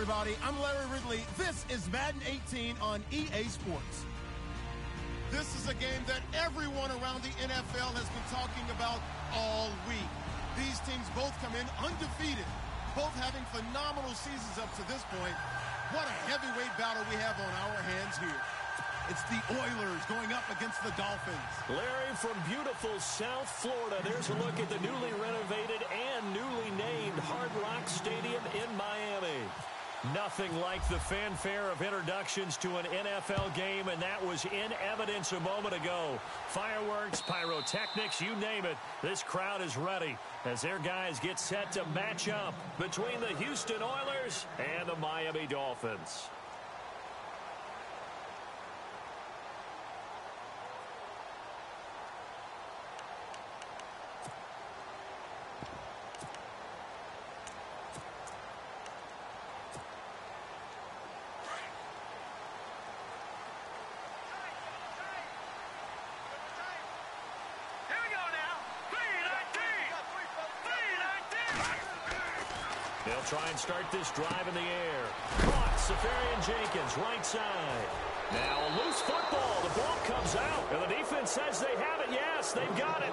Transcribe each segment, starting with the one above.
everybody. I'm Larry Ridley. This is Madden 18 on EA Sports. This is a game that everyone around the NFL has been talking about all week. These teams both come in undefeated, both having phenomenal seasons up to this point. What a heavyweight battle we have on our hands here. It's the Oilers going up against the Dolphins. Larry, from beautiful South Florida, there's a look at the newly renovated and newly named Hard Rock Stadium in Miami. Nothing like the fanfare of introductions to an NFL game, and that was in evidence a moment ago. Fireworks, pyrotechnics, you name it. This crowd is ready as their guys get set to match up between the Houston Oilers and the Miami Dolphins. They'll try and start this drive in the air. Caught, Safarian-Jenkins, right side. Now a loose football. The ball comes out, and the defense says they have it. Yes, they've got it.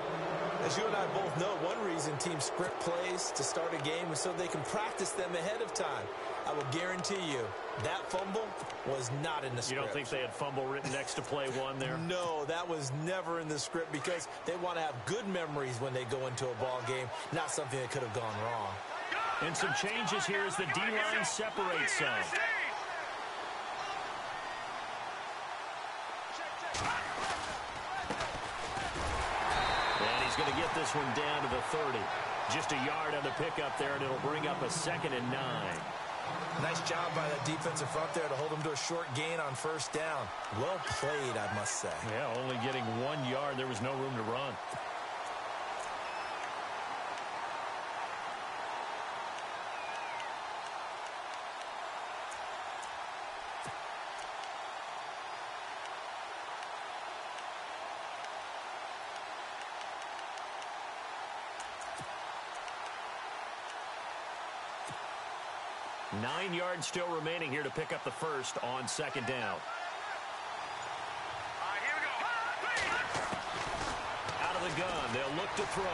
As you and I both know, one reason teams script plays to start a game is so they can practice them ahead of time. I will guarantee you that fumble was not in the script. You don't think they had fumble written next to play one there? No, that was never in the script because they want to have good memories when they go into a ball game, not something that could have gone wrong. And some changes here as the D-line separates some. And he's going to get this one down to the 30. Just a yard on the pickup there, and it'll bring up a 2nd and 9. Nice job by that defensive front there to hold him to a short gain on first down. Well played, I must say. Yeah, only getting 1 yard. There was no room to run. Nine yards still remaining here to pick up the first on 2nd down. Here we go. Out of the gun, they'll look to throw.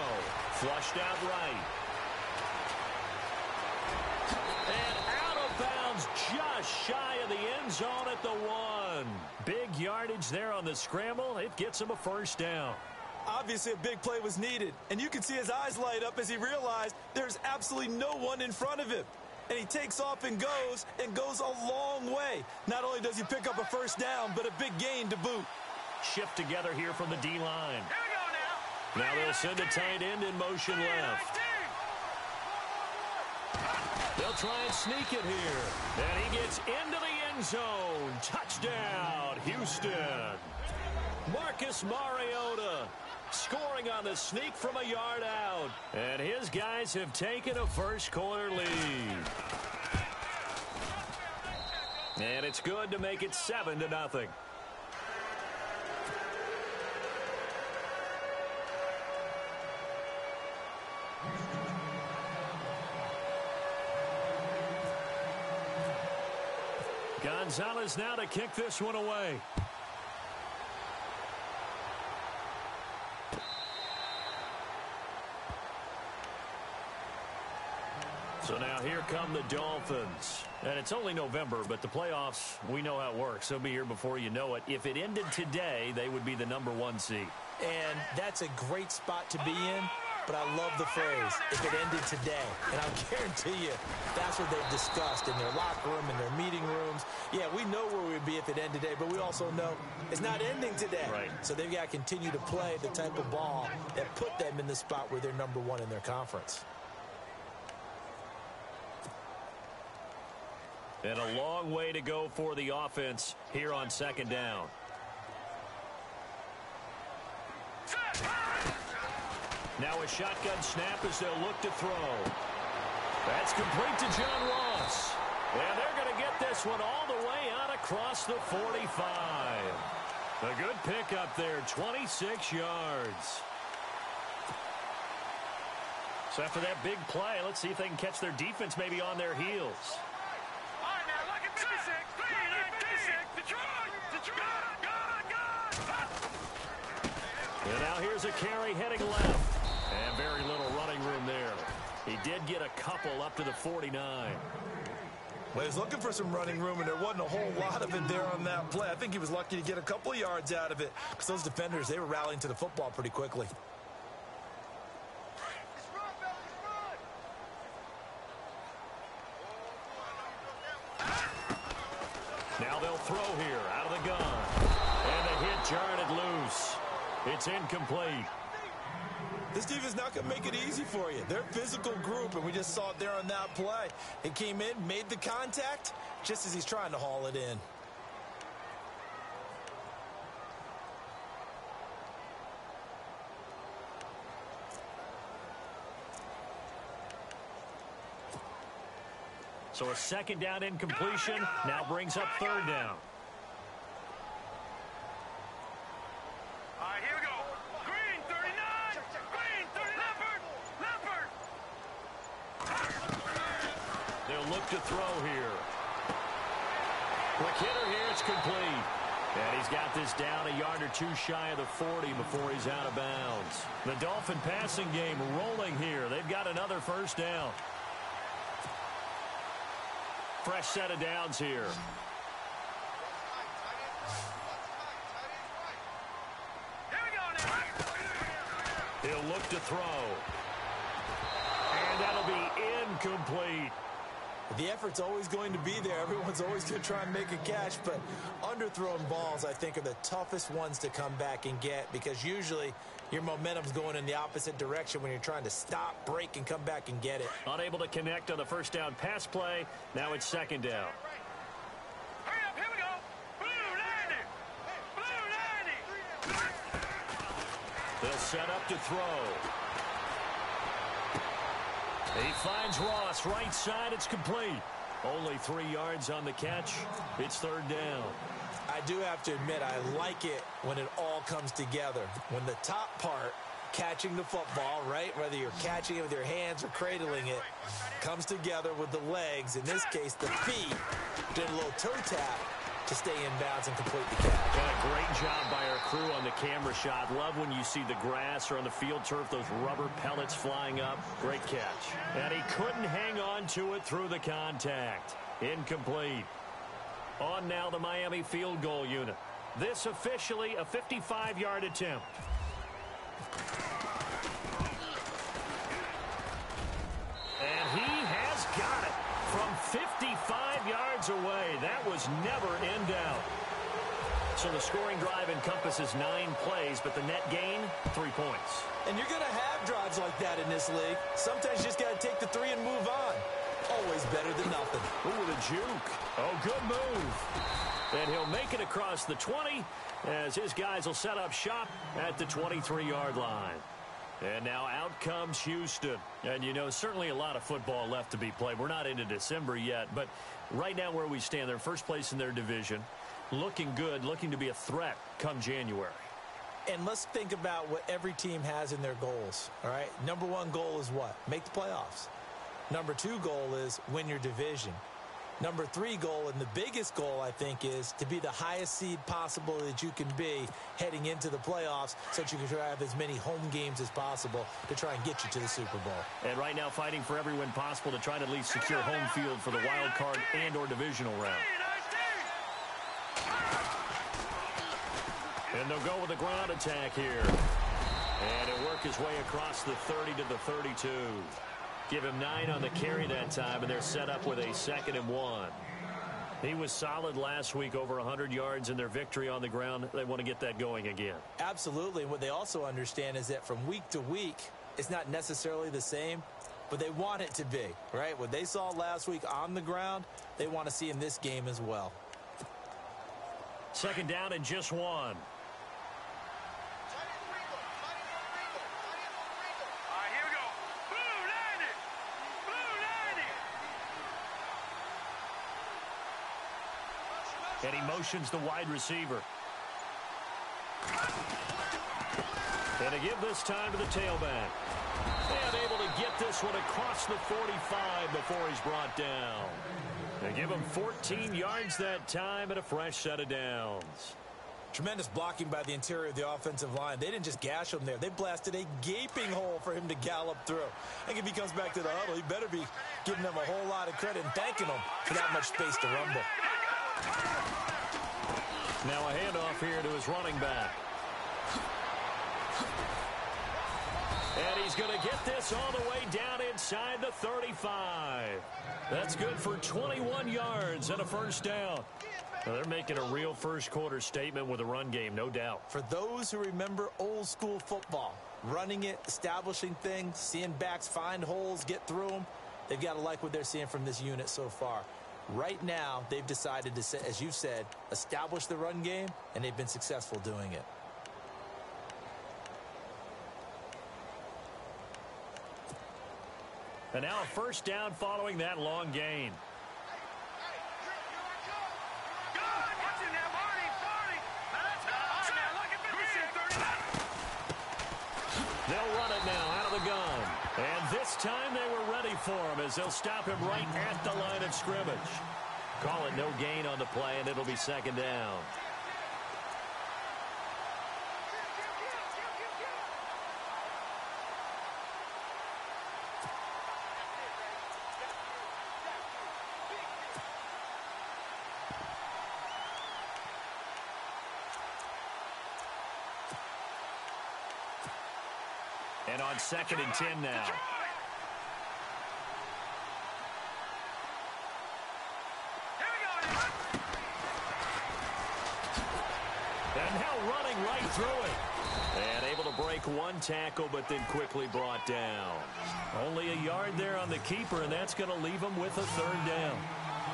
Flushed out right. And out of bounds, just shy of the end zone at the 1. Big yardage there on the scramble. It gets him a first down. Obviously, a big play was needed, and you can see his eyes light up as he realized there's absolutely no one in front of him. And he takes off and goes a long way. Not only does he pick up a first down, but a big gain to boot. Shift together here from the D-line. Here we go now. Now they'll send a tight end in motion left. They'll try and sneak it here. And he gets into the end zone. Touchdown, Houston. Marcus Mariota scoring on the sneak from a yard out. And his guys have taken a first-quarter lead. And it's good to make it 7-0. Gonzalez now to kick this one away. So now here come the Dolphins. And it's only November, but the playoffs, we know how it works. They'll be here before you know it. If it ended today, they would be the #1 seed. And that's a great spot to be in, but I love the phrase, if it ended today. And I'll guarantee you, that's what they've discussed in their locker room, in their meeting rooms. Yeah, we know where we'd be if it ended today, but we also know it's not ending today. Right. So they've got to continue to play the type of ball that put them in the spot where they're #1 in their conference. And a long way to go for the offense here on 2nd down. Now a shotgun snap as they'll look to throw. That's complete to John Ross. And they're going to get this one all the way out across the 45. A good pickup there, 26 yards. So after that big play, let's see if they can catch their defense maybe on their heels. And now here's a carry heading left. And very little running room there. He did get a couple up to the 49. Well, he was looking for some running room, and there wasn't a whole lot of it there on that play. I think he was lucky to get a couple of yards out of it because those defenders, they were rallying to the football pretty quickly. Now they'll throw here out of the gun. And the hit jarred it loose. It's incomplete. This defense not going to make it easy for you. They're a physical group, and we just saw it there on that play. It came in, made the contact, just as he's trying to haul it in. So a second down incompletion now brings up third down. All right, here we go. Green, 39. Green, 30. Leopard. They'll look to throw here. Quick hitter here. It's complete. And he's got this down a yard or two shy of the 40 before he's out of bounds. The Dolphin passing game rolling here. They've got another first down. Fresh set of downs here. Here we go now. He'll look to throw. And that'll be incomplete. The effort's always going to be there. Everyone's always going to try and make a catch, but underthrown balls, I think, are the toughest ones to come back and get because usually your momentum's going in the opposite direction when you're trying to stop, break, and come back and get it. Unable to connect on the first down pass play. Now it's second down. Hurry up, here we go. Blue 90. Blue 90. They'll set up to throw. He finds Ross right side. It's complete. Only 3 yards on the catch. It's third down. I do have to admit, I like it when it all comes together. When the top part, catching the football, right, whether you're catching it with your hands or cradling it, comes together with the legs, in this case, the feet, did a little toe tap to stay in bounds and complete the catch. And a great job by our crew on the camera shot. Love when you see the grass or on the field turf, those rubber pellets flying up. Great catch. And he couldn't hang on to it through the contact. Incomplete. On now the Miami field goal unit. This officially a 55-yard attempt. And he has got it from 55 yards away. That was never in doubt. So the scoring drive encompasses 9 plays, but the net gain, 3 points. And you're going to have drives like that in this league. Sometimes you just got to take the 3 and move on. Always better than nothing. Ooh, the juke. Oh, good move. And he'll make it across the 20 as his guys will set up shop at the 23-yard line. And now out comes Houston. And, you know, certainly a lot of football left to be played. We're not into December yet, but right now where we stand, they're first place in their division. Looking good, looking to be a threat come January. And let's think about what every team has in their goals, all right? Number 1 goal is what? Make the playoffs. Number 2 goal is win your division. Number 3 goal, and the biggest goal, I think, is to be the highest seed possible that you can be heading into the playoffs so that you can have as many home games as possible to try and get you to the Super Bowl. And right now fighting for every win possible to try to at least secure home field for the wild card and or divisional round. And they'll go with a ground attack here. And he'll work his way across the 30 to the 32. Give him 9 on the carry that time, and they're set up with a 2nd and 1. He was solid last week, over 100 yards in their victory on the ground. They want to get that going again. Absolutely. And what they also understand is that from week to week, it's not necessarily the same, but they want it to be, right? What they saw last week on the ground, they want to see in this game as well. Second down and just 1. And he motions the wide receiver. And to give this time to the tailback. And able to get this one across the 45 before he's brought down. They give him 14 yards that time and a fresh set of downs. Tremendous blocking by the interior of the offensive line. They didn't just gash him there. They blasted a gaping hole for him to gallop through. I think if he comes back to the huddle, he better be giving them a whole lot of credit and thanking them for that much space to rumble. Now a handoff here to his running back. And he's going to get this all the way down inside the 35. That's good for 21 yards and a first down. Well, they're making a real first-quarter statement with a run game, no doubt. For those who remember old-school football, running it, establishing things, seeing backs find holes, get through them, they've got to like what they're seeing from this unit so far. Right now, they've decided to, as you said, establish the run game, and they've been successful doing it. And now a first down following that long gain. They'll run it now out of the gun. And this time they were ready for him as they'll stop him right at the line of scrimmage. Call it no gain on the play, and it'll be second down. And on 2nd and 10 now. And now running right through it. And able to break one tackle, but then quickly brought down. Only a yard there on the keeper, and that's going to leave him with a third down.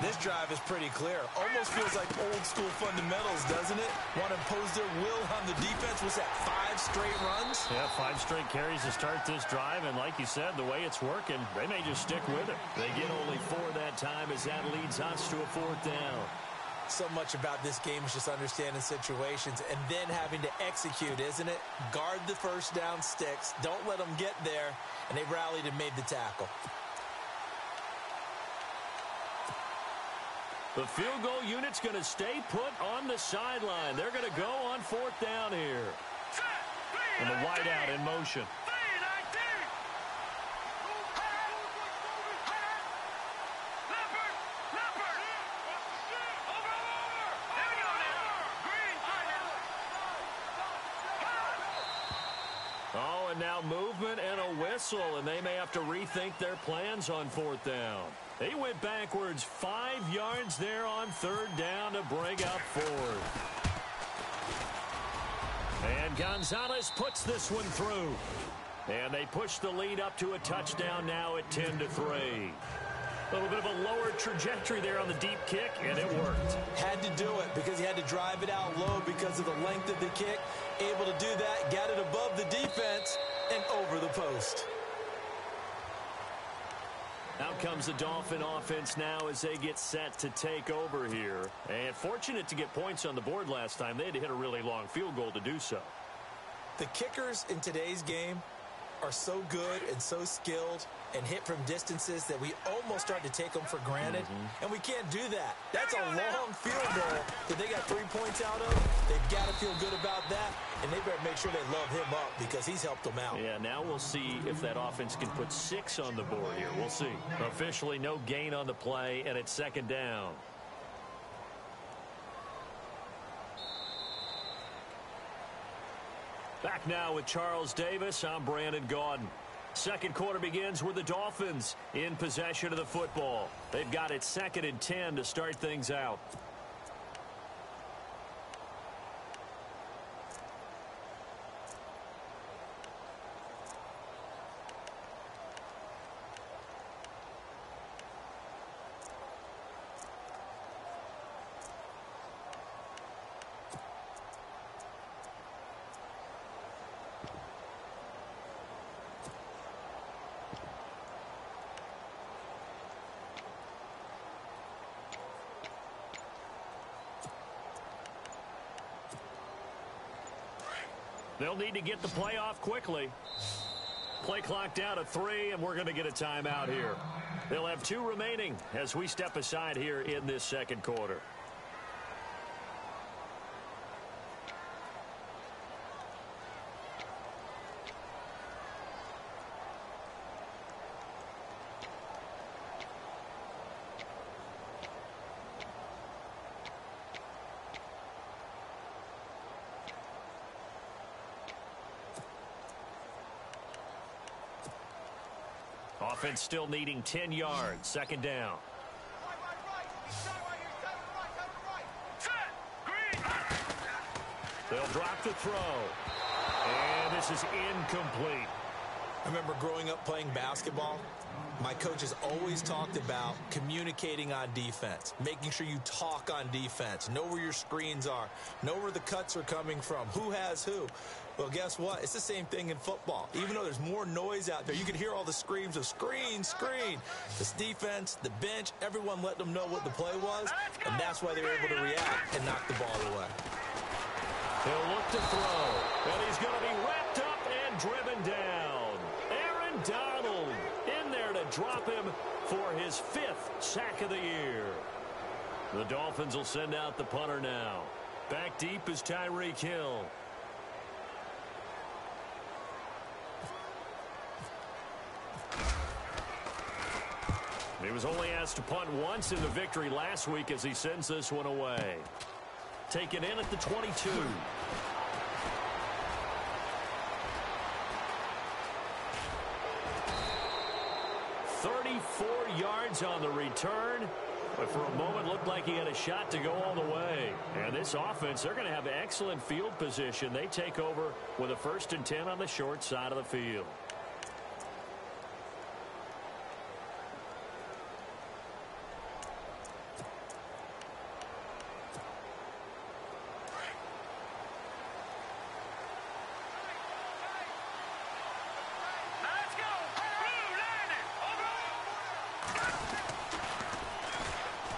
This drive is pretty clear. Almost feels like old-school fundamentals, doesn't it? Want to impose their will on the defense. Was that 5 straight runs? Yeah, 5 straight carries to start this drive, and like you said, the way it's working, they may just stick with it. They get only 4 that time as that leads us to a 4th down. So much about this game is just understanding situations and then having to execute, isn't it? Guard the first down sticks. Don't let them get there, and they rallied and made the tackle. The field goal unit's going to stay put on the sideline. They're going to go on 4th down here. And the wideout in motion. Oh, and now movement and a whistle, and they may have to rethink their plans on 4th down. They went backwards 5 yards there on 3rd down to bring up 4th. And Gonzalez puts this one through. And they push the lead up to a touchdown now at 10-3. A little bit of a lower trajectory there on the deep kick, and it worked. Had to do it because he had to drive it out low because of the length of the kick. Able to do that, got it above the defense and over the post. Out comes the Dolphin offense now as they get set to take over here. And fortunate to get points on the board last time. They had to hit a really long field goal to do so. The kickers in today's game are so good and so skilled and hit from distances that we almost start to take them for granted. And we can't do that. That's a long field goal that they got 3 points out of. They've got to feel good about that, and they better make sure they love him up because he's helped them out. Yeah, now we'll see if that offense can put 6 on the board here. We'll see. Officially no gain on the play, and it's 2nd down. Back now with Charles Davis. I'm Brandon Gaudin. Second quarter begins with the Dolphins in possession of the football. They've got it 2nd and 10 to start things out. They'll need to get the play off quickly. Play clock down to 3, and we're going to get a timeout here. They'll have 2 remaining as we step aside here in this second quarter. Offense still needing 10 yards. Second down. They'll drop the throw. And this is incomplete. I remember growing up playing basketball. My coaches always talked about communicating on defense, making sure you talk on defense, know where your screens are, know where the cuts are coming from, who has who. Well, guess what? It's the same thing in football. Even though there's more noise out there, you can hear all the screams of screen, screen. This defense, the bench, everyone let them know what the play was, and that's why they were able to react and knock the ball away. He'll look to throw, and he's going to be wrapped up and driven down. Aaron Donald in there to drop him for his 5th sack of the year. The Dolphins will send out the punter now. Back deep is Tyreek Hill. He was only asked to punt once in the victory last week as he sends this one away. Taken in at the 22. 34 yards on the return. But for a moment, looked like he had a shot to go all the way. And this offense, they're going to have excellent field position. They take over with a 1st and 10 on the short side of the field.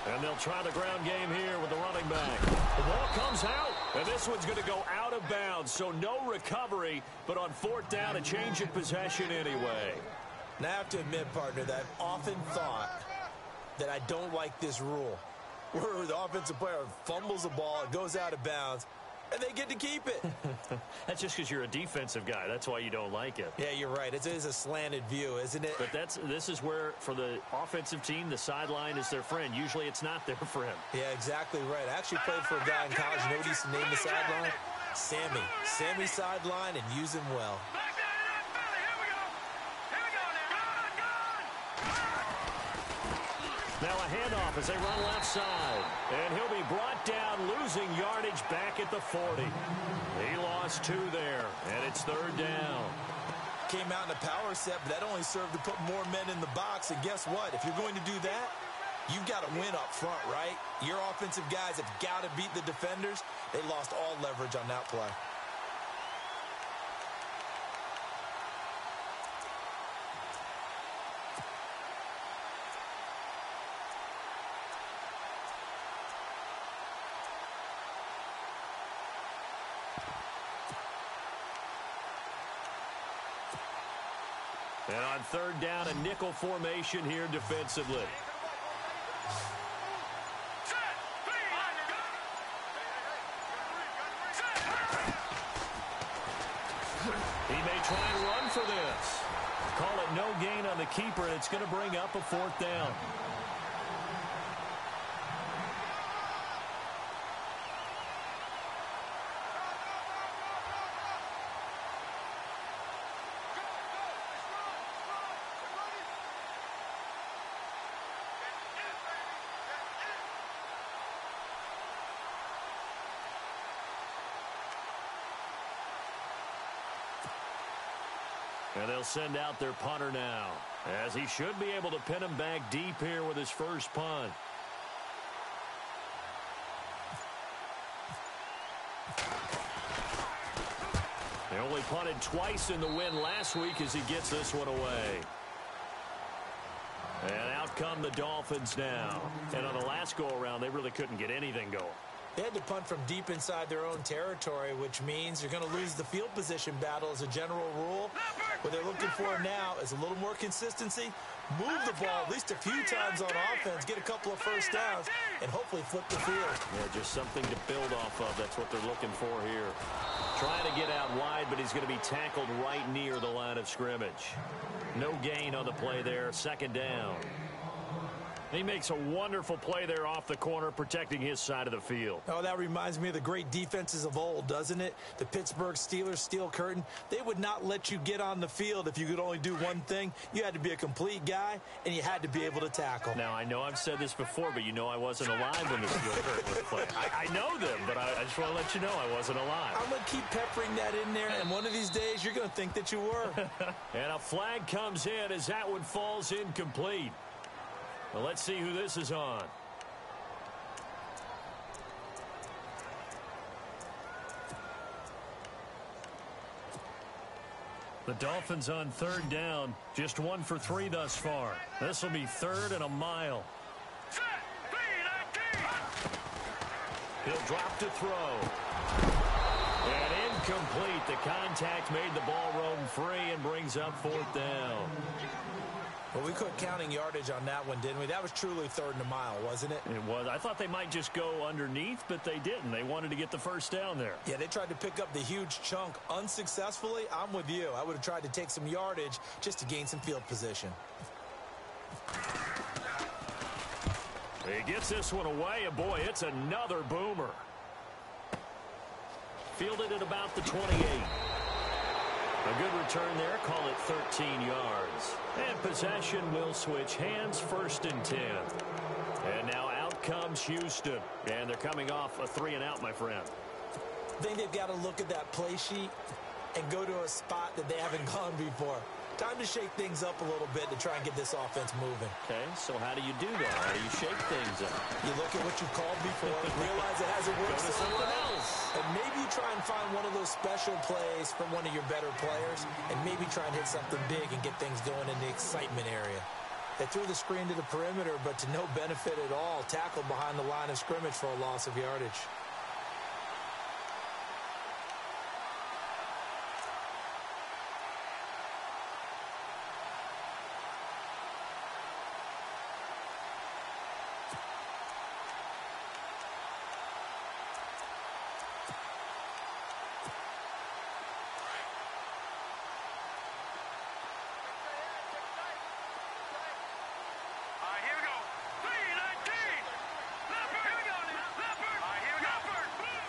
And they'll try the ground game here with the running back. The ball comes out, and this one's going to go out of bounds, so no recovery, but on 4th down, a change of possession anyway. Now, I have to admit, partner, that I've often thought that I don't like this rule, where the offensive player fumbles the ball, it goes out of bounds, and they get to keep it. That's just because you're a defensive guy. That's why you don't like it. Yeah, you're right. It is a slanted view, isn't it? But this is where, for the offensive team, the sideline is their friend. Usually it's not their friend. Yeah, exactly right. I actually played for a guy in college. You know what he used to name the sideline? Sammy. Sammy sideline, and use him well. Now a handoff as they run left side. And he'll be brought down, losing yardage back at the 40. He lost 2 there, and it's 3rd down. Came out in a power set, but that only served to put more men in the box. And guess what? If you're going to do that, you've got to win up front, right? Your offensive guys have got to beat the defenders. They lost all leverage on that play. And on 3rd down, a nickel formation here defensively. He may try and run for this. Call it no gain on the keeper, and it's going to bring up a 4th down. And they'll send out their punter now, as he should be able to pin him back deep here with his first punt. They only punted twice in the win last week as he gets this one away. And out come the Dolphins now. And on the last go-around, they really couldn't get anything going. They had to punt from deep inside their own territory, which means you're going to lose the field position battle as a general rule. What they're looking for now is a little more consistency, move the ball at least a few times on offense, get a couple of first downs, and hopefully flip the field. Yeah, just something to build off of. That's what they're looking for here. Trying to get out wide, but he's going to be tackled right near the line of scrimmage. No gain on the play there. Second down. He makes a wonderful play there off the corner, protecting his side of the field. Oh, that reminds me of the great defenses of old, doesn't it? The Pittsburgh Steelers steel curtain. They would not let you get on the field if you could only do one thing. You had to be a complete guy, and you had to be able to tackle. Now, I know I've said this before, but you know I wasn't alive when the steel curtain was playing. I know them, but I just want to let you know I wasn't alive. I'm going to keep peppering that in there, and one of these days you're going to think that you were. And a flag comes in as that one falls incomplete. Well, let's see who this is on. The Dolphins on third down. Just 1 for 3 thus far. This will be third and a mile. He'll drop to throw. And incomplete. The contact made the ball roam free and brings up fourth down. Well, we quit counting yardage on that one, didn't we? That was truly third and a mile, wasn't it? It was. I thought they might just go underneath, but they didn't. They wanted to get the first down there. Yeah, they tried to pick up the huge chunk unsuccessfully. I'm with you. I would have tried to take some yardage just to gain some field position. He gets this one away, and boy, it's another boomer. Fielded at about the 28. A good return there. Call it 13 yards. And possession will switch hands, first and 10. And now out comes Houston. And they're coming off a 3-and-out, my friend. I think they've got to look at that play sheet and go to a spot that they haven't gone before. Time to shake things up a little bit to try and get this offense moving. Okay, so how do you do that? How do you shake things up? You look at what you called before, realize it hasn't worked Go to something else. And maybe you try and find one of those special plays from one of your better players, and maybe try and hit something big and get things going in the excitement area. They threw the screen to the perimeter, but to no benefit at all. Tackled behind the line of scrimmage for a loss of yardage.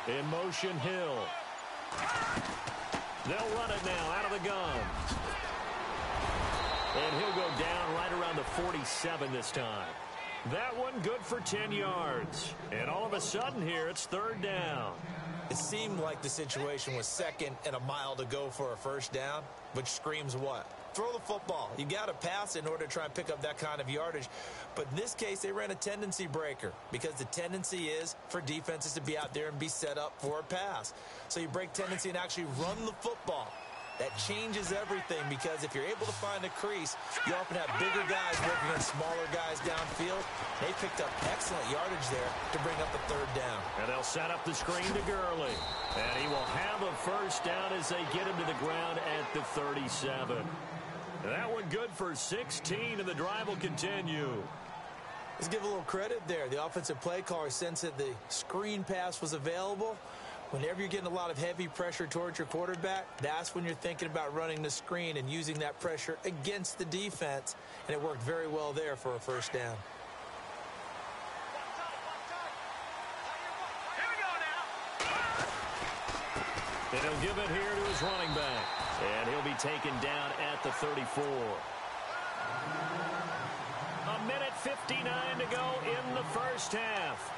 In motion, Hill. They'll run it now out of the gun. And he'll go down right around the 47 this time. That one good for 10 yards. And all of a sudden here, it's third down. It seemed like the situation was second and a mile to go for a first down, which screams what? Throw the football. You got to pass in order to try and pick up that kind of yardage. But in this case, they ran a tendency breaker because the tendency is for defenses to be out there and be set up for a pass. So you break tendency and actually run the football. That changes everything because if you're able to find a crease, you often have bigger guys working on smaller guys downfield. They picked up excellent yardage there to bring up a third down. And they'll set up the screen to Gurley. And he will have a first down as they get him to the ground at the 37. That one good for 16, and the drive will continue. Let's give a little credit there. The offensive play caller sensed that the screen pass was available. Whenever you're getting a lot of heavy pressure towards your quarterback, that's when you're thinking about running the screen and using that pressure against the defense. And it worked very well there for a first down. And he'll give it here to his running back. And he'll be taken down at the 34. A minute 59 to go in the first half.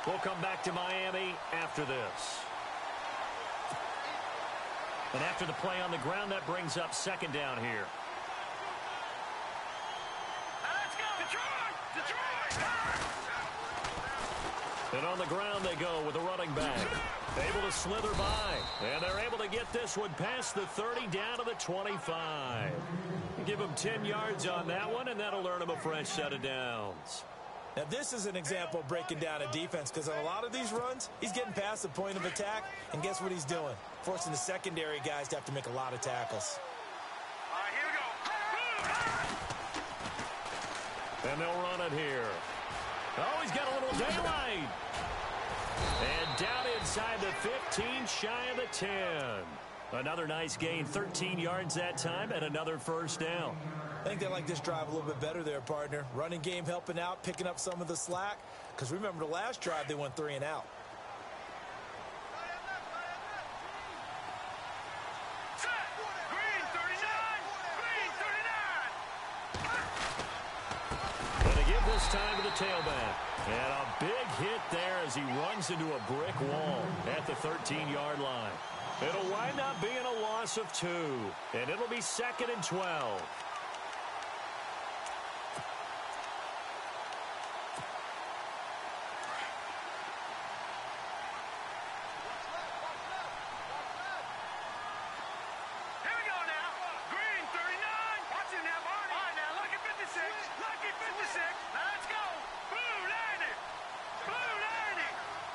We'll come back to Miami after this. And after the play on the ground, that brings up second down here. Let's go! Detroit! And on the ground they go with the running back. Able to slither by. And they're able to get this one past the 30 down to the 25. Give him 10 yards on that one, and that'll earn him a fresh set of downs. Now, this is an example of breaking down a defense because on a lot of these runs, he's getting past the point of attack, and guess what he's doing? Forcing the secondary guys to have to make a lot of tackles. And they'll run it here. Oh, he's got a little daylight. And down inside the 15, shy of the 10. Another nice gain, 13 yards that time, and another first down. I think they like this drive a little bit better there, partner. Running game helping out, picking up some of the slack. Because remember the last drive, they went 3 and out. Green 39. Green 39. And they give this time to the tailback. And a big hit there as he runs into a brick wall at the 13-yard line. It'll wind up being a loss of 2. And it'll be 2nd and 12.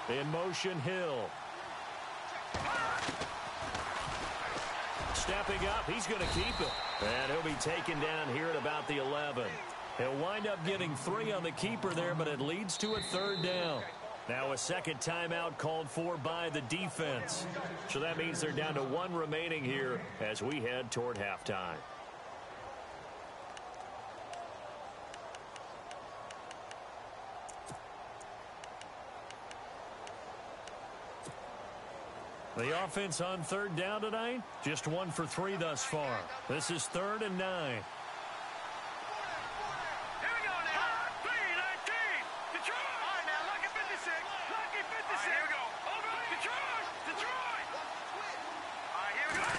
In motion, Hill. Stepping up, he's going to keep it. And he'll be taken down here at about the 11. He'll wind up getting 3 on the keeper there, but it leads to a 3rd down. Now a second timeout called for by the defense. So that means they're down to 1 remaining here as we head toward halftime. The offense on 3rd down tonight, just 1 for 3 thus far. This is 3rd and 9. Here we go now. 3-19. Detroit. All right, now, lucky 56. Lucky 56. All right, here we go. Over. Detroit. Detroit. All right, here we go.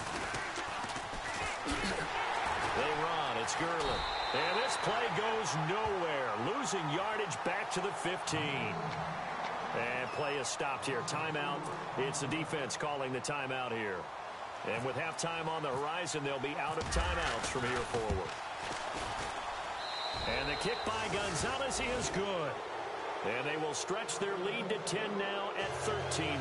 They run. It's Gurley. And this play goes nowhere. Losing yardage back to the 15. And play is stopped here. Timeout. It's the defense calling the timeout here. And with halftime on the horizon, they'll be out of timeouts from here forward. And the kick by Gonzalez is good. And they will stretch their lead to 10 now at 13-3.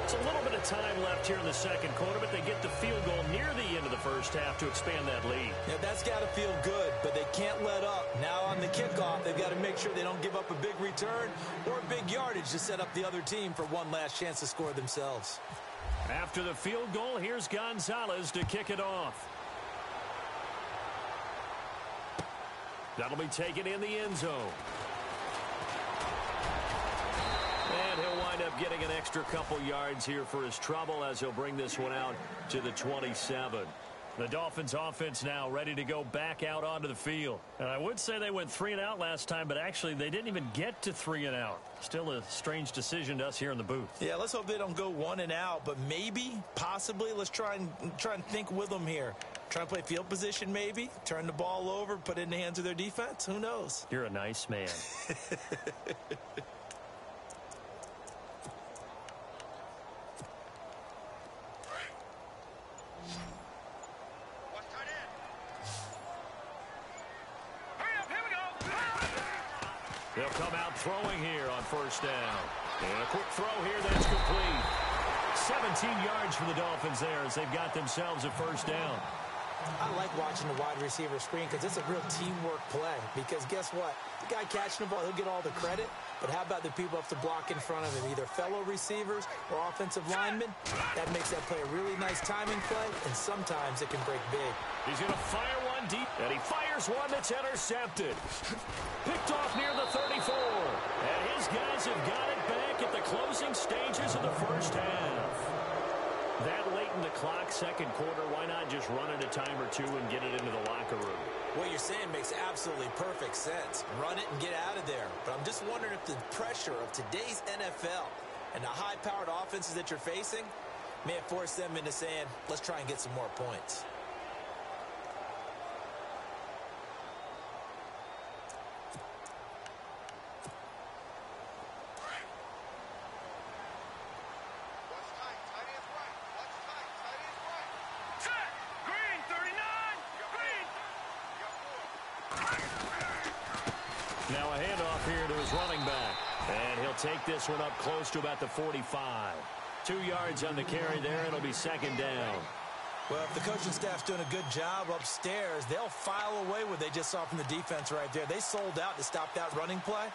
It's a little bit of time left here in the second quarter, but they get the field goal near the end of the first half to expand that lead. Yeah, that's got to feel good, but they can't let up. Now on the kickoff, they've got to make sure they don't give up a big return or big yardage to set up the other team for one last chance to score themselves. After the field goal, here's Gonzalez to kick it off. That'll be taken in the end zone. And he'll wind up getting an extra couple yards here for his trouble as he'll bring this one out to the 27. The Dolphins offense now ready to go back out onto the field. And I would say they went 3 and out last time, but actually they didn't even get to 3 and out. Still a strange decision to us here in the booth. Yeah, let's hope they don't go 1 and out, but maybe, possibly, let's try and think with them here. Try and play field position maybe, turn the ball over, put it in the hands of their defense. Who knows? You're a nice man. They'll come out throwing here on first down. And a quick throw here that's complete. 17 yards for the Dolphins there as they've got themselves a first down. I like watching the wide receiver screen because it's a real teamwork play. Because guess what? The guy catching the ball, he'll get all the credit. But how about the people up to block in front of him, either fellow receivers or offensive linemen? That makes that play a really nice timing play, and sometimes it can break big. He's going to fire one deep, and he fires one that's intercepted. Picked off near the 34. And his guys have got it back at the closing stages of the first half. That late in the clock, second quarter, why not just run it a time or two and get it into the locker room? What you're saying makes absolutely perfect sense. Run it and get out of there. But I'm just wondering if the pressure of today's NFL and the high-powered offenses that you're facing may have forced them into saying, let's try and get some more points. Now a handoff here to his running back. And he'll take this one up close to about the 45. 2 yards on the carry there. It'll be second down. Well, if the coaching staff's doing a good job upstairs, they'll file away what they just saw from the defense right there. They sold out to stop that running play.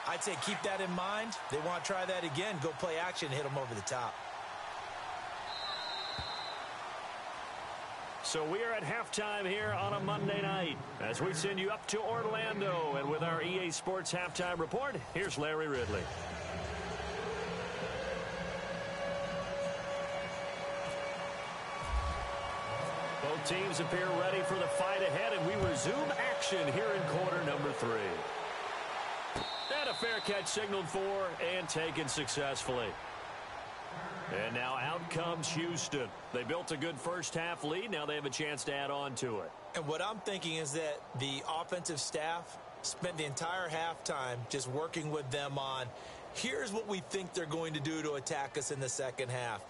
I'd say keep that in mind. They want to try that again, go play action, hit them over the top. So we are at halftime here on a Monday night as we send you up to Orlando. And with our EA Sports Halftime Report, here's Larry Ridley. Both teams appear ready for the fight ahead, and we resume action here in quarter number 3. And a fair catch signaled for and taken successfully. And now out comes Houston. They built a good first-half lead. Now they have a chance to add on to it. And what I'm thinking is that the offensive staff spent the entire halftime just working with them on, here's what we think they're going to do to attack us in the second half.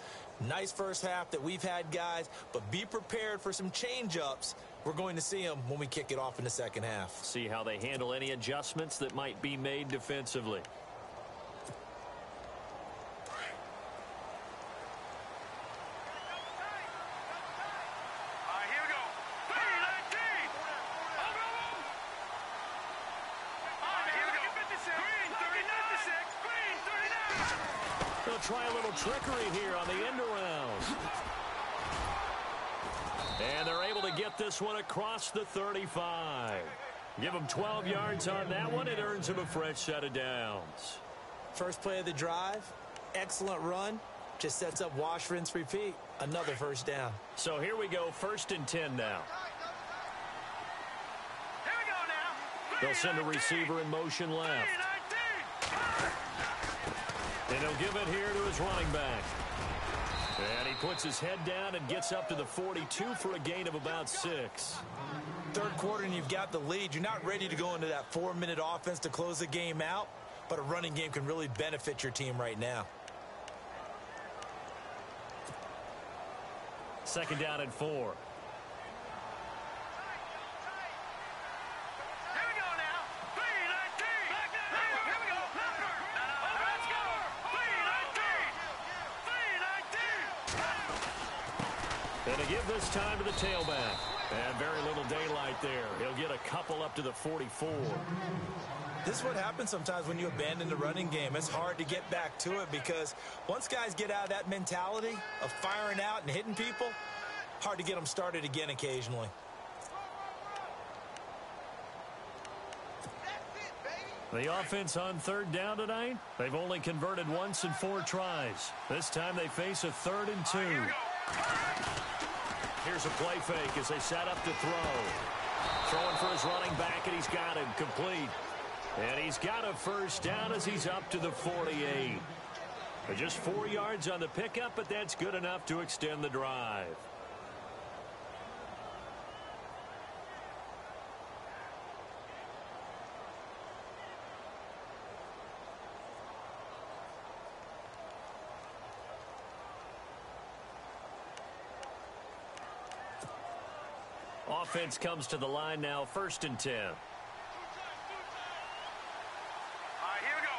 Nice first half that we've had, guys, but be prepared for some change-ups. We're going to see them when we kick it off in the second half. See how they handle any adjustments that might be made defensively. Try a little trickery here on the end around. And they're able to get this one across the 35. Give them 12 yards on that one. It earns them a fresh set of downs. First play of the drive, excellent run. Just sets up wash, rinse, repeat. Another first down. So here we go, 1st and 10 now. Here we go now. They'll send a receiver in motion left. And he'll give it here to his running back. And he puts his head down and gets up to the 42 for a gain of about 6. Third quarter and you've got the lead. You're not ready to go into that 4-minute offense to close the game out, but a running game can really benefit your team right now. 2nd down and 4. And to give this time to the tailback. And very little daylight there. He'll get a couple up to the 44. This is what happens sometimes when you abandon the running game. It's hard to get back to it because once guys get out of that mentality of firing out and hitting people, hard to get them started again occasionally. The offense on 3rd down tonight, they've only converted once in 4 tries. This time they face a 3rd and 2. Here's a play fake as they set up to throw. Throwing for his running back, and he's got him complete. And he's got a first down as he's up to the 48. Just 4 yards on the pickup, but that's good enough to extend the drive. Offense comes to the line now, 1st and 10. All right, here we go.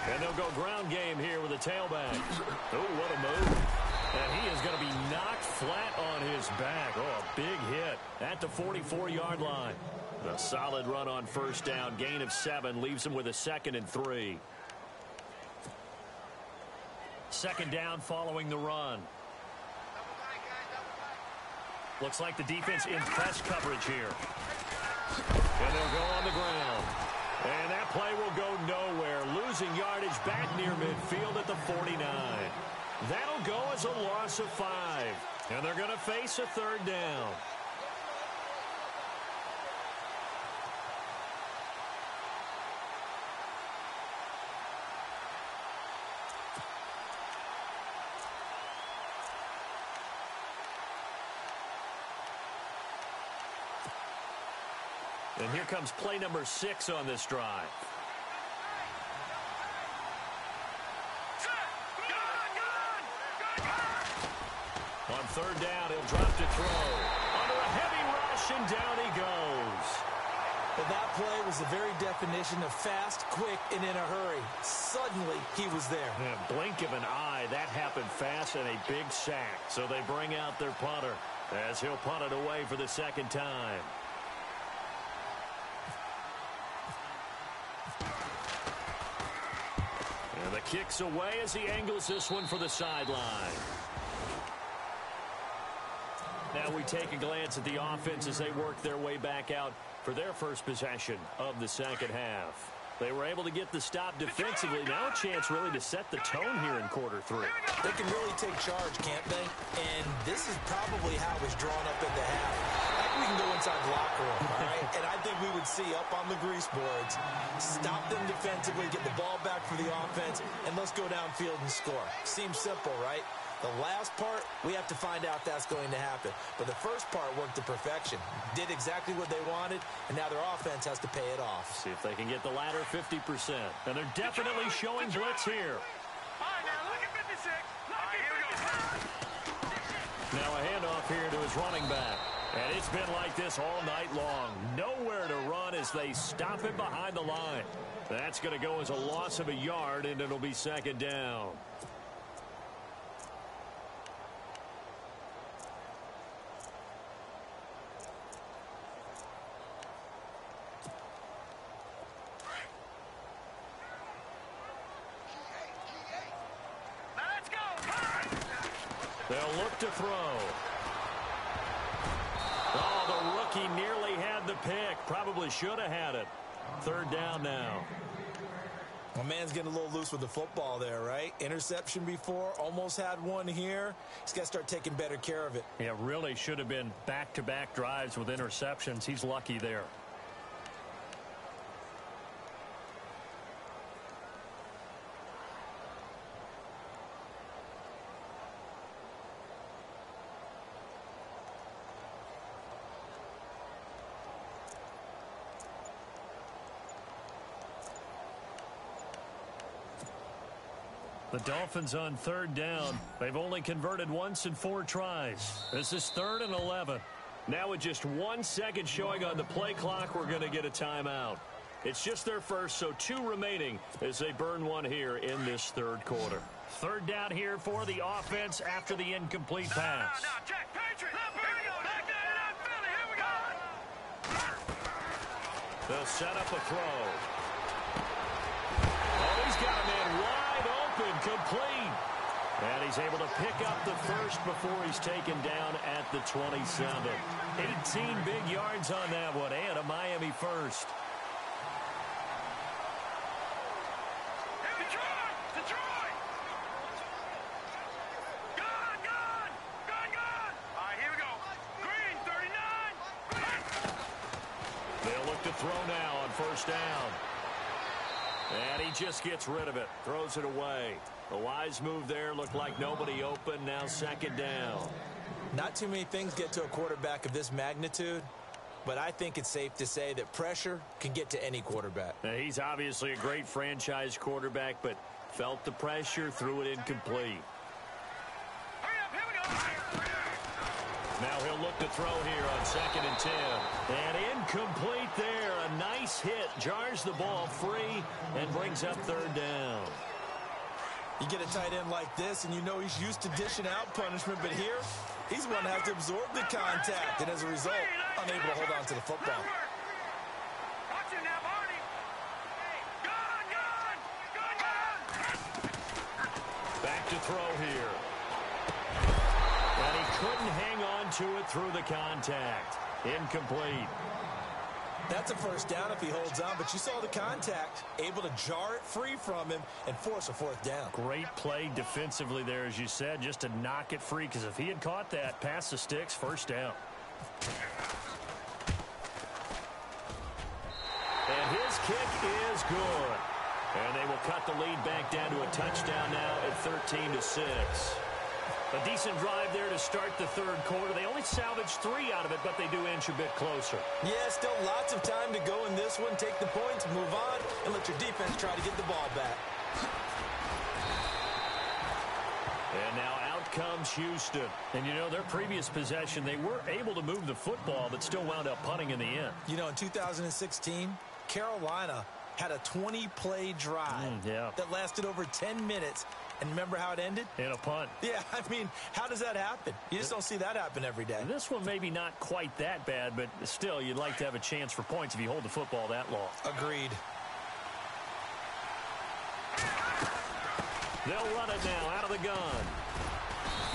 3-19. And they'll go ground game here with a tailback. Oh, what a move. And he is going to be knocked flat on his back. Oh, a big hit at the 44-yard line. A solid run on 1st down. Gain of 7 leaves him with a 2nd and 3. 2nd down following the run. Looks like the defense in press coverage here. And they'll go on the ground. And that play will go nowhere. Losing yardage back near midfield at the 49. That'll go as a loss of 5. And they're going to face a 3rd down. And here comes play number 6 on this drive. On 3rd down, he'll drop to throw. Under a heavy rush, and down he goes. Well, that play was the very definition of fast, quick, and in a hurry. Suddenly, he was there. Yeah, blink of an eye, that happened fast and a big sack. So they bring out their punter as he'll punt it away for the second time. And the kick's away as he angles this one for the sideline. Now we take a glance at the offense as they work their way back out for their first possession of the second half. They were able to get the stop defensively. Now a chance really to set the tone here in quarter three. They can really take charge, can't they? And this is probably how it was drawn up in the half. I think we can go inside the locker room, all right? And I think we would see up on the grease boards, stop them defensively, get the ball back for the offense, and let's go downfield and score. Seems simple, right? The last part, we have to find out if that's going to happen. But the first part worked to perfection. Did exactly what they wanted, and now their offense has to pay it off. See if they can get the latter 50%. And they're definitely showing blitz here. All right, now look at 56. Here we go. Now a handoff here to his running back. And it's been like this all night long. Nowhere to run as they stop him behind the line. That's going to go as a loss of a yard, and it'll be second down. They'll look to throw. Oh, the rookie nearly had the pick. Probably should have had it. Third down now. My man's getting a little loose with the football there, right? Interception before, almost had one here. He's got to start taking better care of it. Yeah, really should have been back-to-back drives with interceptions. He's lucky there. The Dolphins on third down. They've only converted once in 4 tries. This is 3rd and 11. Now with just 1 second showing on the play clock, we're going to get a timeout. It's just their first, so 2 remaining as they burn one here in this third quarter. Third down here for the offense after the incomplete pass. Now, check, Patriot. Here we go. Back there in Philly. Here we go. They'll set up a throw. Oh, he's got a man wide open, complete. And he's able to pick up the first before he's taken down at the 27. 18 big yards on that one, and a Miami first. Detroit! Gone! All right, here we go. Green, 39. They'll look to throw now on first down. And he just gets rid of it, throws it away. A wise move there, looked like nobody open, now second down. Not too many things get to a quarterback of this magnitude, but I think it's safe to say that pressure can get to any quarterback. Now, he's obviously a great franchise quarterback, but felt the pressure, threw it incomplete. Hurry up, here we go. Now he'll look to throw here on 2nd and 10. And incomplete there. A nice hit. Jars the ball free and brings up third down. You get a tight end like this, and you know he's used to dishing out punishment, but here, he's the one that has to absorb the contact, and as a result, unable to hold on to the football. Watch it now, Barney. Gone! Back to throw here. And he couldn't hang on to it through the contact. Incomplete. That's a first down if he holds on, but you saw the contact, able to jar it free from him and force a 4th down. Great play defensively there, as you said, just to knock it free, because if he had caught that, past the sticks, first down. And his kick is good. And they will cut the lead back down to a touchdown now at 13-6. A decent drive there to start the third quarter. They only salvaged 3 out of it, but they do inch a bit closer. Yeah, still lots of time to go in this one. Take the points, move on, and let your defense try to get the ball back. And now out out comes Houston. And, you know, their previous possession, they were able to move the football, but still wound up punting in the end. You know, in 2016, Carolina had a 20-play drive that lasted over 10 minutes. And remember how it ended? In a punt. Yeah, I mean, how does that happen? You just don't see that happen every day. This one maybe not quite that bad, but still, you'd like to have a chance for points if you hold the football that long. Agreed. They'll run it now out of the gun.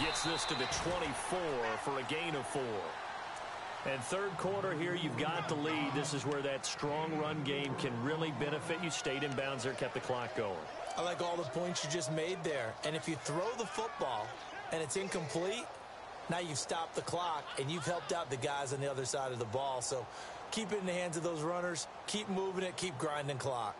Gets this to the 24 for a gain of 4. And third quarter here, you've got the lead. This is where that strong run game can really benefit you. Stayed in bounds there, kept the clock going. I like all the points you just made there. And if you throw the football and it's incomplete, now you've stopped the clock and you've helped out the guys on the other side of the ball. So keep it in the hands of those runners. Keep moving it. Keep grinding clock.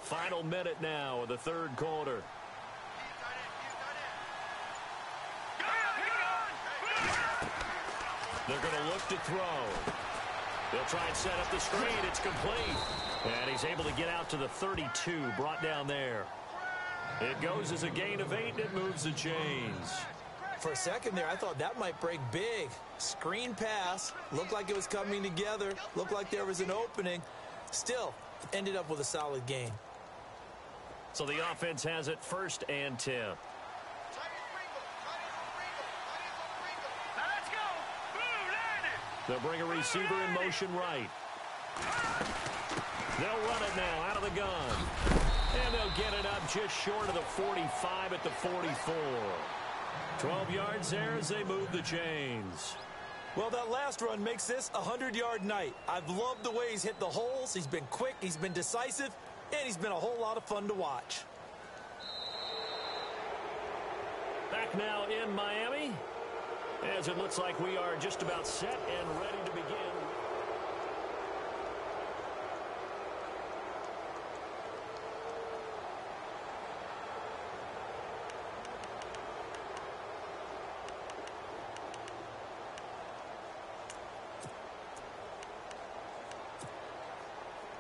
Final minute now of the third quarter. They're going to look to throw. They'll try and set up the screen. It's complete. And he's able to get out to the 32, brought down there. It goes as a gain of 8, and it moves the chains. For a second there, I thought that might break big. Screen pass. Looked like it was coming together. Looked like there was an opening. Still, ended up with a solid gain. So the offense has it 1st and 10. They'll bring a receiver in motion right. They'll run it now out of the gun. And they'll get it up just short of the 45 at the 44. 12 yards there as they move the chains. Well, that last run makes this a 100-yard night. I've loved the way he's hit the holes. He's been quick. He's been decisive. And he's been a whole lot of fun to watch. Back now in Miami, as it looks like we are just about set and ready to begin.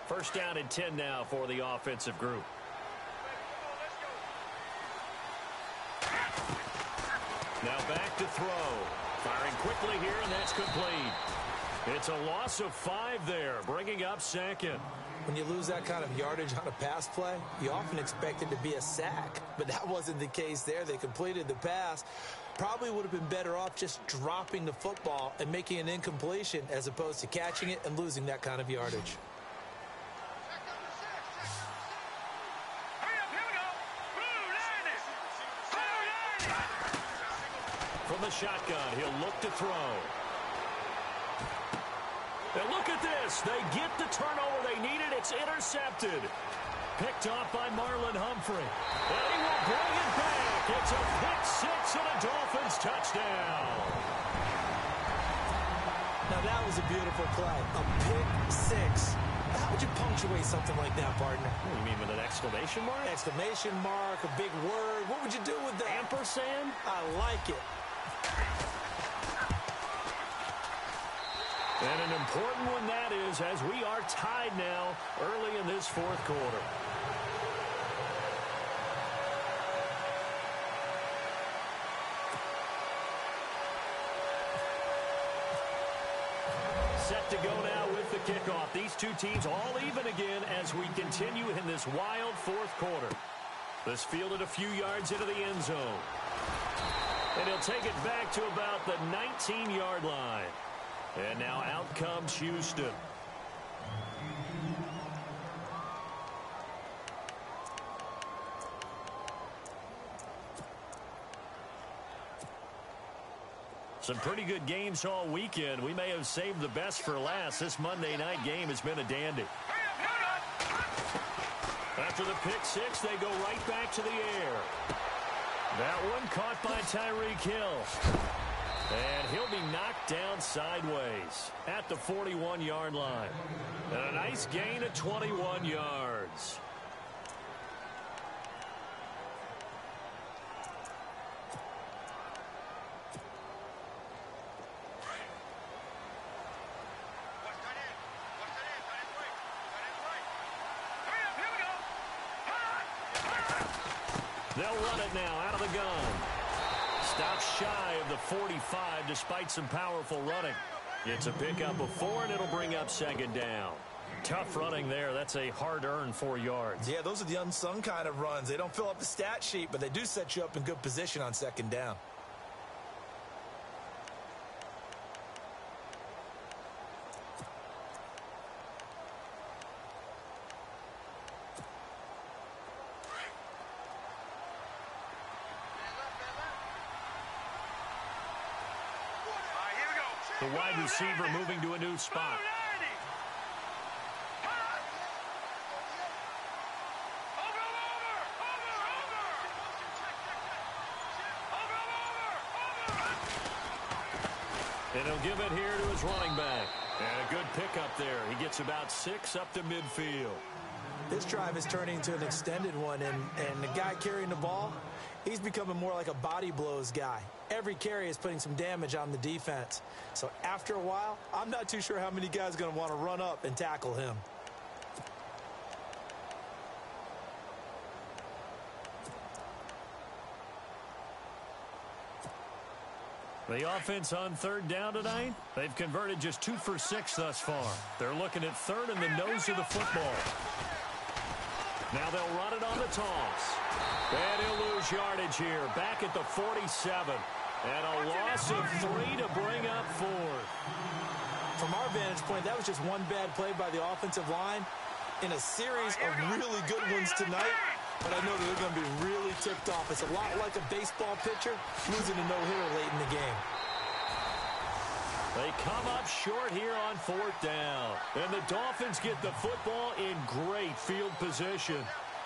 First down and 10 now for the offensive group. Now back to throw. Firing quickly here, and that's complete. It's a loss of 5 there, bringing up 2nd. When you lose that kind of yardage on a pass play, you often expect it to be a sack. But that wasn't the case there. They completed the pass. Probably would have been better off just dropping the football and making an incompletion as opposed to catching it and losing that kind of yardage. From the shotgun, he'll look to throw. And look at this. They get the turnover they needed. It's intercepted. Picked off by Marlon Humphrey. And he will bring it back. It's a pick 6 and a Dolphins touchdown. Now that was a beautiful play. A pick 6. How would you punctuate something like that, partner? What do you mean, with an exclamation mark? Exclamation mark, a big word. What would you do with that? Ampersand? I like it. And an important one that is, as we are tied now early in this fourth quarter. Set to go now with the kickoff. These two teams all even again as we continue in this wild fourth quarter. This fielded a few yards into the end zone. And he'll take it back to about the 19-yard line. And now out comes Houston. Some pretty good games all weekend. We may have saved the best for last. This Monday night game has been a dandy. After the pick 6, they go right back to the air. That one caught by Tyreek Hill. And he'll be knocked down sideways at the 41-yard line. And a nice gain of 21 yards. They'll run it now out of the gun. Stops shy of the 45 despite some powerful running. It's a pickup of 4, and it'll bring up second down. Tough running there. That's a hard-earned 4 yards. Yeah, those are the unsung kind of runs. They don't fill up the stat sheet, but they do set you up in good position on second down. The wide receiver moving to a new spot. And he'll give it here to his running back. And a good pickup there. He gets about 6 up to midfield. This drive is turning into an extended one, and the guy carrying the ball, he's becoming more like a body blows guy. Every carry is putting some damage on the defense. So after a while, I'm not too sure how many guys are going to want to run up and tackle him. The offense on third down tonight, they've converted just 2 for 6 thus far. They're looking at third in the nose of the football. Now they'll run it on the toss. And he'll lose yardage here. Back at the 47. And a loss of 3 to bring up 4. From our vantage point, that was just one bad play by the offensive line in a series of really good ones tonight. But I know that they're going to be really ticked off. It's a lot like a baseball pitcher losing a no-hitter late in the game. They come up short here on 4th down. And the Dolphins get the football in great field position.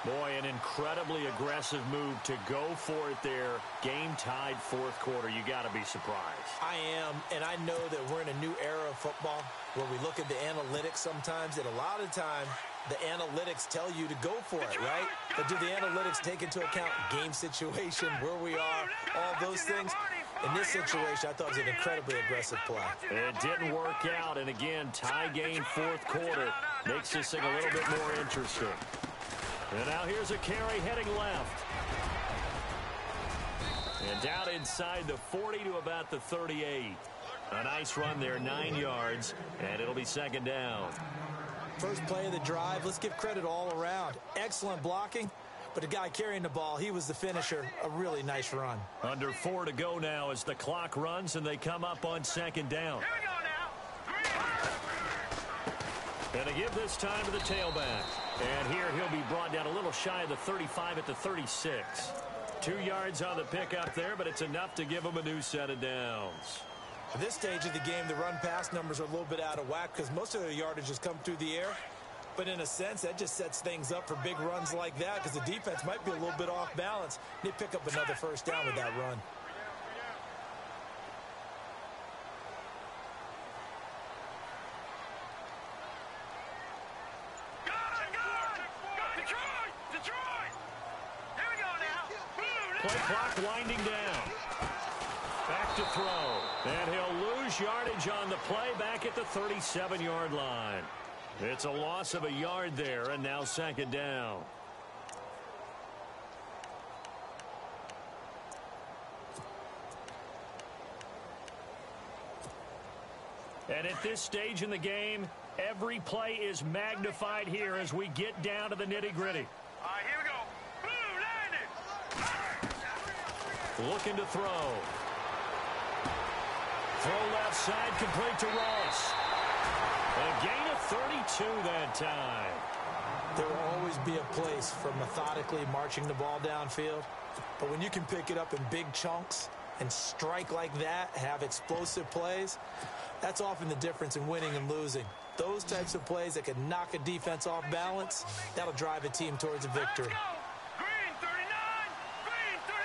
Boy, an incredibly aggressive move to go for it there. Game-tied 4th quarter. You got to be surprised. I am, and I know that we're in a new era of football where we look at the analytics sometimes, and a lot of time the analytics tell you to go for it, right? But do the analytics take into account game situation, where we are, all those things? In this situation, I thought it was an incredibly aggressive play. It didn't work out, and again, tie game 4th quarter. Makes this thing a little bit more interesting. And now here's a carry heading left. And down inside the 40 to about the 38. A nice run there, 9 yards, and it'll be second down. First play of the drive, let's give credit all around. Excellent blocking, but the guy carrying the ball, he was the finisher. A really nice run. Under 4 to go now as the clock runs, and they come up on second down. Here we go now. And they give this time to the tailback. And here he'll be brought down a little shy of the 35 at the 36. 2 yards on the pickup there, but it's enough to give him a new set of downs. At this stage of the game, the run-pass numbers are a little bit out of whack because most of their yardage has come through the air. But in a sense, that just sets things up for big runs like that because the defense might be a little bit off balance. They pick up another first down with that run. Play clock winding down. Back to throw. And he'll lose yardage on the play back at the 37-yard line. It's a loss of a yard there, and now second down. And at this stage in the game, every play is magnified here as we get down to the nitty-gritty. All right, here we go. Boom, landed. Looking to throw. Throw left side, complete to Ross. A gain of 32 that time. There will always be a place for methodically marching the ball downfield. But when you can pick it up in big chunks and strike like that, have explosive plays, that's often the difference in winning and losing. Those types of plays that can knock a defense off balance, that'll drive a team towards a victory. Green 39, green 39.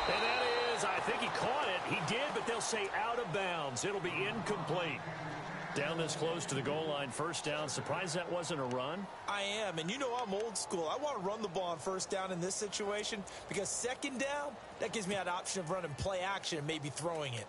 And that is, I think he caught it. He did, but they'll say out of bounds. It'll be incomplete. Down this close to the goal line, first down. Surprised that wasn't a run? I am, and you know I'm old school. I want to run the ball on first down in this situation because second down, that gives me that option of running play action and maybe throwing it.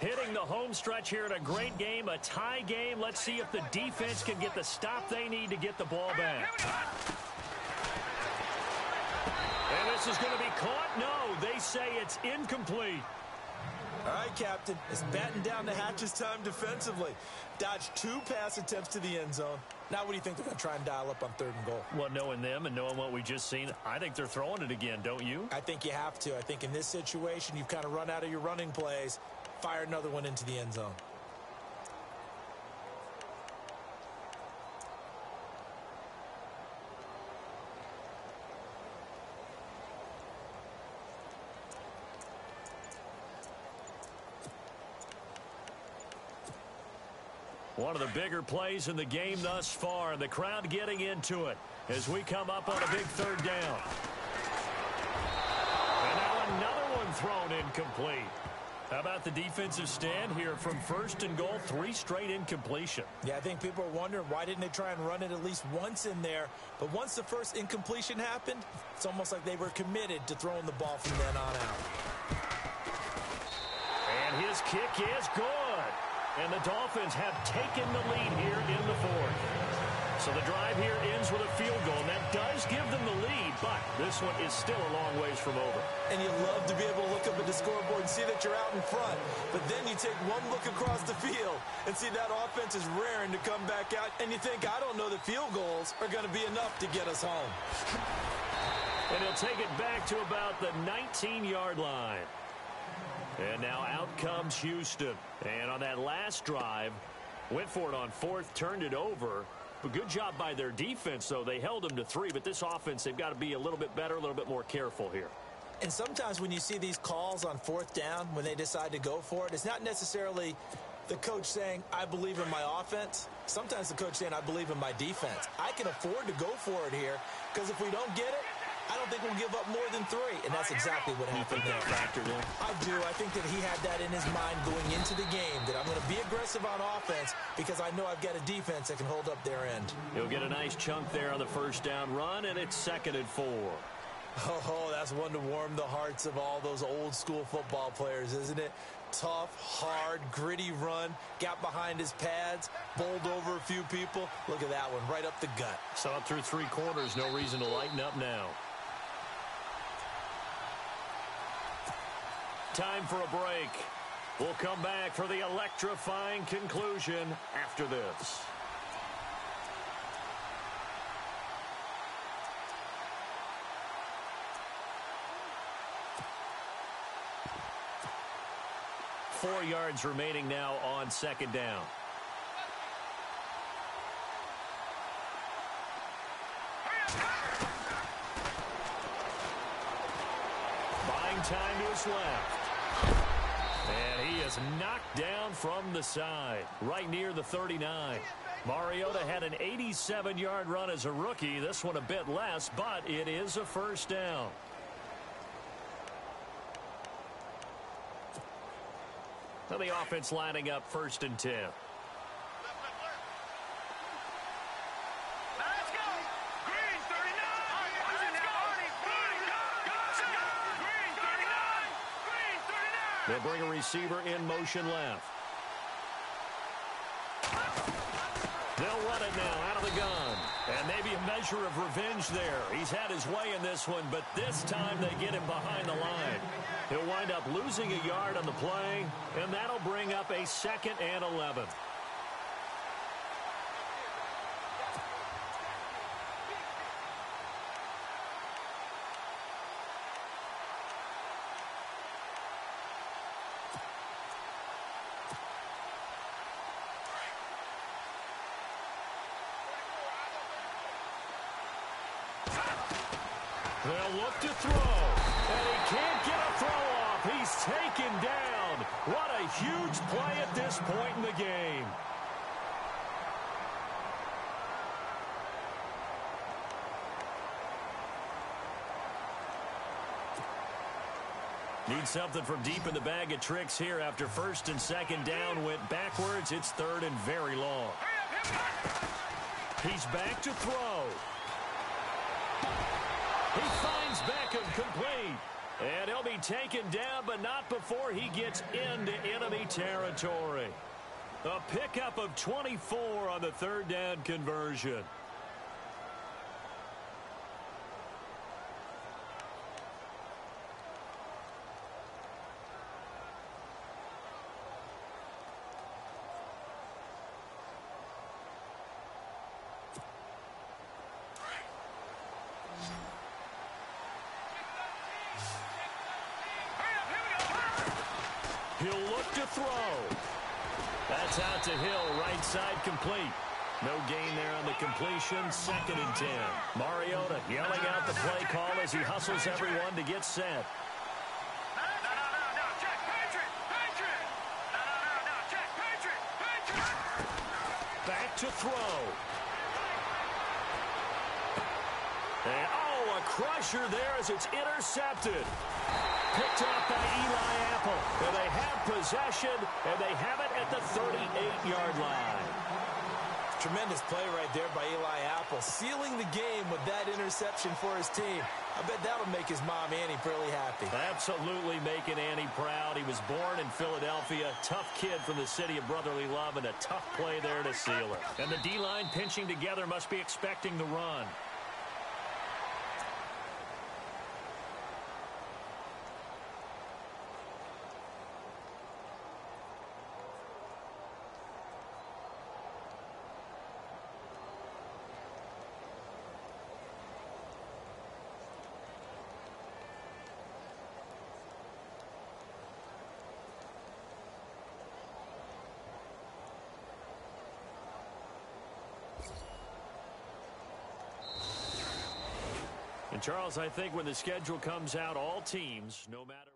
Hitting the home stretch here in a great game, a tie game. Let's see if the defense can get the stop they need to get the ball back. And this is going to be caught. No, they say it's incomplete. All right, Captain. It's batten down the hatches time defensively. Dodged 2 pass attempts to the end zone. Now what do you think they're going to try and dial up on 3rd and goal? Well, knowing them and knowing what we just seen, I think they're throwing it again, don't you? I think you have to. I think in this situation, you've kind of run out of your running plays. Fire another one into the end zone. One of the bigger plays in the game thus far, and the crowd getting into it as we come up on a big 3rd down. And now another one thrown incomplete. How about the defensive stand here from 1st and goal, 3 straight incompletion? Yeah, I think people are wondering why didn't they try and run it at least once in there. But once the first incompletion happened, it's almost like they were committed to throwing the ball from then on out. And his kick is good. And the Dolphins have taken the lead here in the 4th. So the drive here ends with a field goal, and that does give them the lead, but this one is still a long ways from over. And you love to be able to look up at the scoreboard and see that you're out in front, but then you take one look across the field and see that offense is raring to come back out, and you think, I don't know that field goals are going to be enough to get us home. And he'll take it back to about the 19-yard line. And now out comes Houston. And on that last drive, went for it on 4th, turned it over. But good job by their defense, though. They held them to 3, but this offense, they've got to be a little bit better, a little bit more careful here. And sometimes when you see these calls on 4th down, when they decide to go for it, it's not necessarily the coach saying, I believe in my offense. Sometimes the coach saying, I believe in my defense. I can afford to go for it here, because if we don't get it, I don't think we'll give up more than 3, and that's exactly what happened there. Factored in? I do. I think that he had that in his mind going into the game, that I'm going to be aggressive on offense because I know I've got a defense that can hold up their end. He'll get a nice chunk there on the 1st down run, and it's 2nd and 4. Oh, that's one to warm the hearts of all those old-school football players, isn't it? Tough, hard, gritty run, got behind his pads, bowled over a few people. Look at that one, right up the gut. Saw it through 3 quarters, no reason to lighten up now. Time for a break. We'll come back for the electrifying conclusion after this. Four yards remaining now on 2nd down. Buying time to his left. And he is knocked down from the side, right near the 39. Mariota had an 87-yard run as a rookie. This one a bit less, but it is a 1st down. Now the offense lining up 1st and 10. Let's go. Green 39. Let's go. Green 39. Green 39. They'll bring a receiver in motion left. They'll run it now out of the gun. And maybe a measure of revenge there. He's had his way in this one, but this time they get him behind the line. He'll wind up losing a yard on the play, and that'll bring up a 2nd and 11. They'll look to throw, and he can't get a throw off. He's taken down. What a huge play at this point in the game. Need something from deep in the bag of tricks here after 1st and 2nd down went backwards. It's 3rd and very long. He's back to throw. He finds Beckham complete. And he'll be taken down, but not before he gets into enemy territory. A pickup of 24 on the third down conversion. He'll look to throw. That's out to Hill, right side complete. No gain there on the completion, 2nd and 10. Mariota yelling out the play call as he hustles everyone to get set. No, check, Patriot. No, check, Patriot. Back to throw. And, a crusher there as it's intercepted. Picked off by Eli Apple. And they have possession, and they have it at the 38-yard line. Tremendous play right there by Eli Apple, sealing the game with that interception for his team. I bet that'll make his mom, Annie, really happy. Absolutely making Annie proud. He was born in Philadelphia. Tough kid from the city of brotherly love, and a tough play there to seal her. And the D-line pinching together must be expecting the run. And Charles, I think when the schedule comes out, all teams, no matter